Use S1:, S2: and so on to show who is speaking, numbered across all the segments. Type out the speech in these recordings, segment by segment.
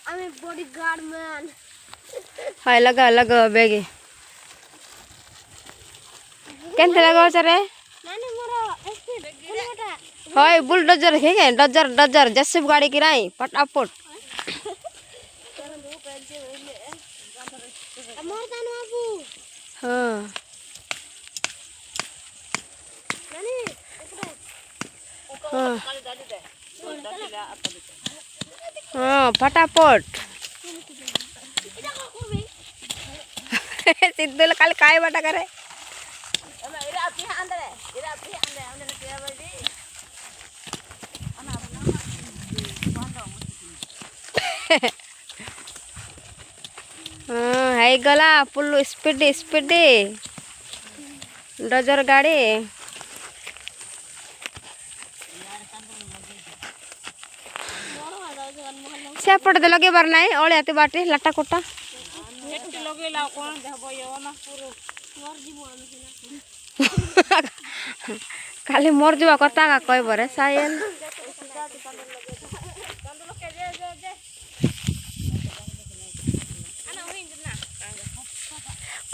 S1: I'm a bodyguard man.
S2: हाय लगा बेगे केनते लगाओ चरे
S1: नानी मोरा एस्टे
S2: हाय बुलडोजर है के डजर जेसीबी गाड़ी किराई फटाफट
S1: अमर दान बाबू
S2: हां
S1: नानी
S2: हां हां फटाफट सिद्धू काल काय बाटा करे हाई गला फुल स्पीड डजर गाड़ी सेपट दे लगे बार नहीं ओले आते बाटे लट्टा कोटा खाली मर जुआ कता का कह बरे सायन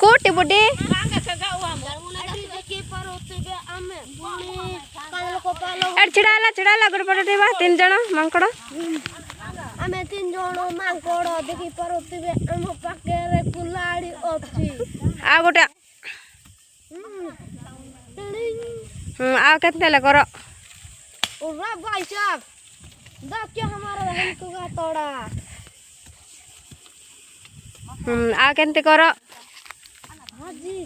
S2: कोटी बुड्डी चिड़ाला गुड़पटे तीन जन मांकड़
S1: आमे तीन जन मांकड़ देखि परोतिबे हम पाके कुलाड़ी अछि
S2: आ गोटे आ केते ले करो
S1: ओरा भाई साहब देख के हमारा हमको का तोड़ा
S2: आ केते करो
S1: हां जी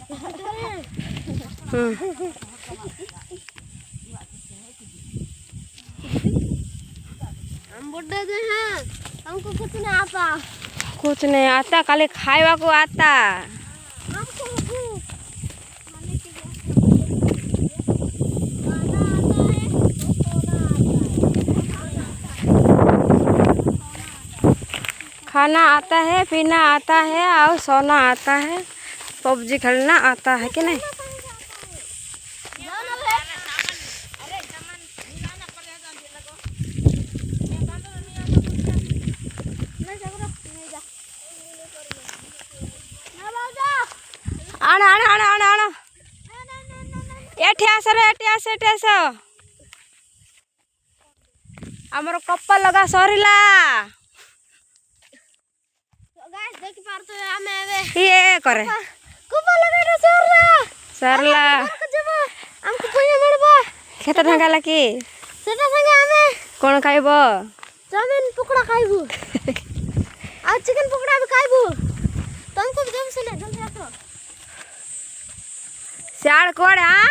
S1: हम बुड्ढे जो हैं हमको कुछ नहीं आता
S2: खाली खाइबा को आता
S1: हमको
S2: खाना आता है पीना आता है और सोना आता है पबजी खेलना आता है कि नहीं आना आना आना आना आना एठी आस हमर कप्पा लगा सरीला
S1: गाइस देख पारतो हमें एबे
S2: ये करे
S1: कप्पा लगा
S2: सरला
S1: हमको पुण्य मिलबो
S2: खेत ढंगाला की
S1: सेटा संगे हमें
S2: कोन खाइबो
S1: चाउमीन पकोड़ा खाइबो आ चिकन पकोड़ा भी खाइबो तुमको भी जम से ले जल्दी आतो
S2: साड़ कोड़ हां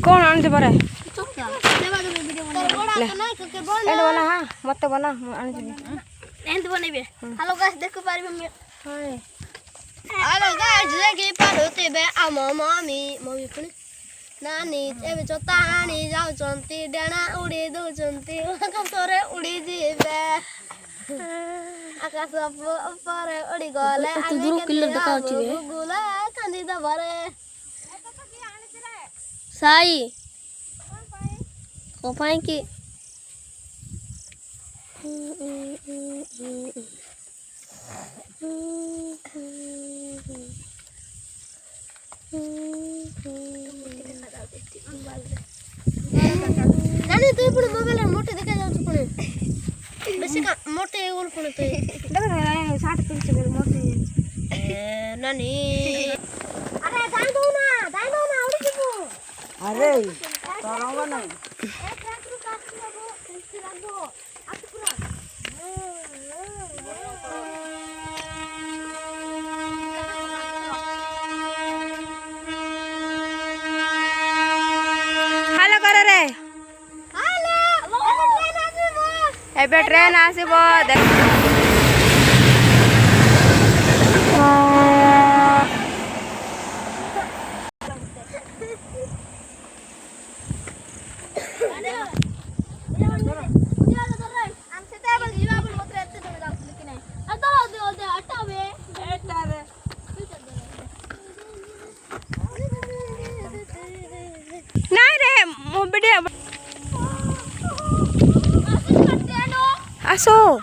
S2: कौन आन दे बरे
S1: चुपका देबा दे वीडियो बना तो नहीं के बना
S2: एंड बना हां मत बना आन दे
S1: एंड बनेबे हेलो गाइस देखो पारिबे हम
S2: हाय
S1: हेलो गाइस देखि पारते बे आम मम्मी पुनी नानी एबे चताणी जाउचंती डेना उडी दउचंती आकाशरे उडी जीबे आकाश पर उडी गले
S2: तू दूर किलर देखाउची बे
S1: गुला कांदी द भरे साई को पाई की नानी तू पुणे मोबाइल मोटे देखा जाउछ पुणे बेसी का मोटे ओल पुणे तो
S2: देखो 60 30 के मोटे
S1: नानी अरे दाई दो ना उड़ी जीबो
S2: अरे तोरंगा नहीं
S1: ए ट्रैक्टर काट लगो इससे लगो आत पूरा
S2: हेलो करे रे
S1: हेलो ट्रेन आसीबो
S2: एबे ट्रेन आसीबो देख Aso.